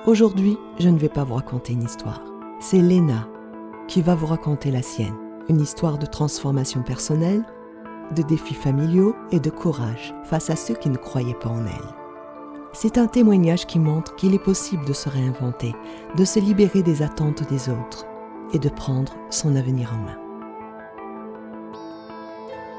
Aujourd'hui, je ne vais pas vous raconter une histoire. C'est Léna qui va vous raconter la sienne. Une histoire de transformation personnelle, de défis familiaux et de courage face à ceux qui ne croyaient pas en elle. C'est un témoignage qui montre qu'il est possible de se réinventer, de se libérer des attentes des autres et de prendre son avenir en main.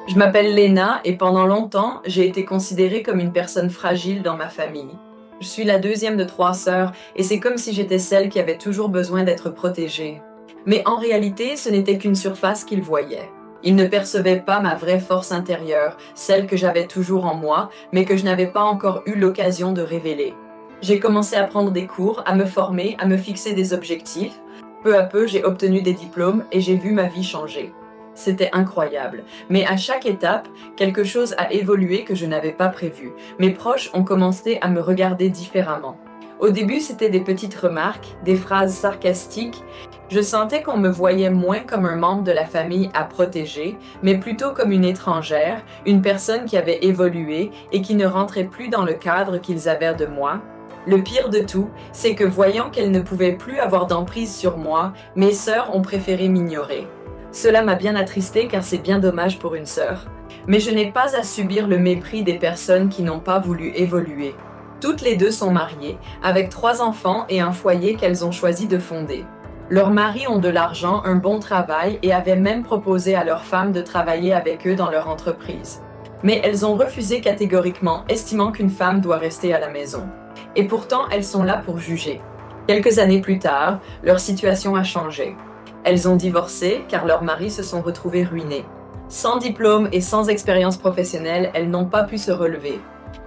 Je m'appelle Léna et pendant longtemps, j'ai été considérée comme une personne fragile dans ma famille. Je suis la deuxième de 3 sœurs et c'est comme si j'étais celle qui avait toujours besoin d'être protégée. Mais en réalité, ce n'était qu'une surface qu'ils voyaient. Ils ne percevaient pas ma vraie force intérieure, celle que j'avais toujours en moi, mais que je n'avais pas encore eu l'occasion de révéler. J'ai commencé à prendre des cours, à me former, à me fixer des objectifs. Peu à peu, j'ai obtenu des diplômes et j'ai vu ma vie changer. C'était incroyable. Mais à chaque étape, quelque chose a évolué que je n'avais pas prévu. Mes proches ont commencé à me regarder différemment. Au début, c'était des petites remarques, des phrases sarcastiques. Je sentais qu'on me voyait moins comme un membre de la famille à protéger, mais plutôt comme une étrangère, une personne qui avait évolué et qui ne rentrait plus dans le cadre qu'ils avaient de moi. Le pire de tout, c'est que voyant qu'elles ne pouvaient plus avoir d'emprise sur moi, mes sœurs ont préféré m'ignorer. Cela m'a bien attristée car c'est bien dommage pour une sœur. Mais je n'ai pas à subir le mépris des personnes qui n'ont pas voulu évoluer. Toutes les deux sont mariées, avec 3 enfants et un foyer qu'elles ont choisi de fonder. Leurs maris ont de l'argent, un bon travail et avaient même proposé à leurs femmes de travailler avec eux dans leur entreprise. Mais elles ont refusé catégoriquement, estimant qu'une femme doit rester à la maison. Et pourtant, elles sont là pour juger. Quelques années plus tard, leur situation a changé. Elles ont divorcé car leurs maris se sont retrouvés ruinés. Sans diplôme et sans expérience professionnelle, elles n'ont pas pu se relever.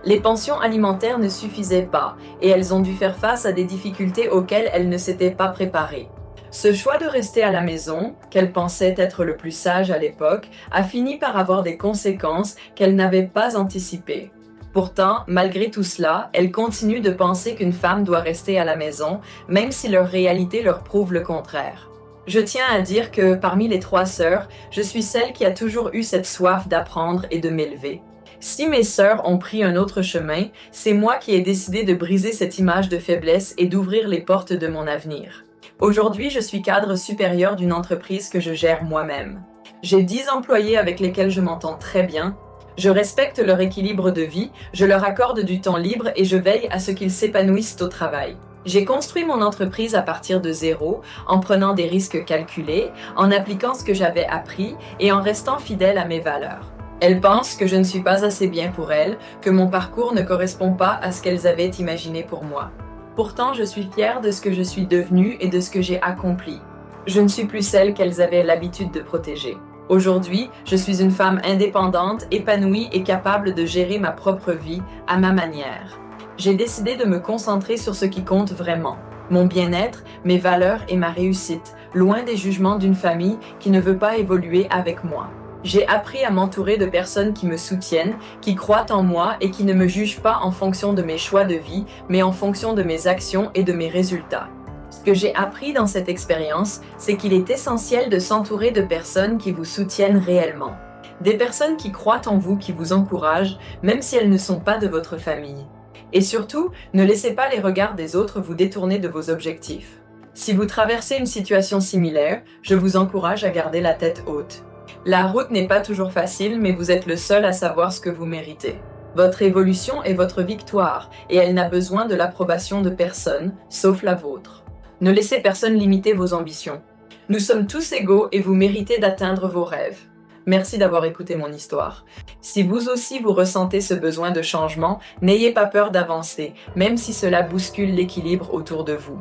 Les pensions alimentaires ne suffisaient pas et elles ont dû faire face à des difficultés auxquelles elles ne s'étaient pas préparées. Ce choix de rester à la maison, qu'elles pensaient être le plus sage à l'époque, a fini par avoir des conséquences qu'elles n'avaient pas anticipées. Pourtant, malgré tout cela, elles continuent de penser qu'une femme doit rester à la maison, même si leur réalité leur prouve le contraire. Je tiens à dire que parmi les 3 sœurs, je suis celle qui a toujours eu cette soif d'apprendre et de m'élever. Si mes sœurs ont pris un autre chemin, c'est moi qui ai décidé de briser cette image de faiblesse et d'ouvrir les portes de mon avenir. Aujourd'hui, je suis cadre supérieur d'une entreprise que je gère moi-même. J'ai 10 employés avec lesquels je m'entends très bien. Je respecte leur équilibre de vie, je leur accorde du temps libre et je veille à ce qu'ils s'épanouissent au travail. J'ai construit mon entreprise à partir de zéro, en prenant des risques calculés, en appliquant ce que j'avais appris et en restant fidèle à mes valeurs. Elles pensent que je ne suis pas assez bien pour elles, que mon parcours ne correspond pas à ce qu'elles avaient imaginé pour moi. Pourtant, je suis fière de ce que je suis devenue et de ce que j'ai accompli. Je ne suis plus celle qu'elles avaient l'habitude de protéger. Aujourd'hui, je suis une femme indépendante, épanouie et capable de gérer ma propre vie à ma manière. J'ai décidé de me concentrer sur ce qui compte vraiment, mon bien-être, mes valeurs et ma réussite, loin des jugements d'une famille qui ne veut pas évoluer avec moi. J'ai appris à m'entourer de personnes qui me soutiennent, qui croient en moi et qui ne me jugent pas en fonction de mes choix de vie, mais en fonction de mes actions et de mes résultats. Ce que j'ai appris dans cette expérience, c'est qu'il est essentiel de s'entourer de personnes qui vous soutiennent réellement. Des personnes qui croient en vous, qui vous encouragent, même si elles ne sont pas de votre famille. Et surtout, ne laissez pas les regards des autres vous détourner de vos objectifs. Si vous traversez une situation similaire, je vous encourage à garder la tête haute. La route n'est pas toujours facile, mais vous êtes le seul à savoir ce que vous méritez. Votre évolution est votre victoire, et elle n'a besoin de l'approbation de personne, sauf la vôtre. Ne laissez personne limiter vos ambitions. Nous sommes tous égaux et vous méritez d'atteindre vos rêves. Merci d'avoir écouté mon histoire. Si vous aussi vous ressentez ce besoin de changement, n'ayez pas peur d'avancer, même si cela bouscule l'équilibre autour de vous.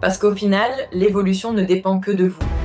Parce qu'au final, l'évolution ne dépend que de vous.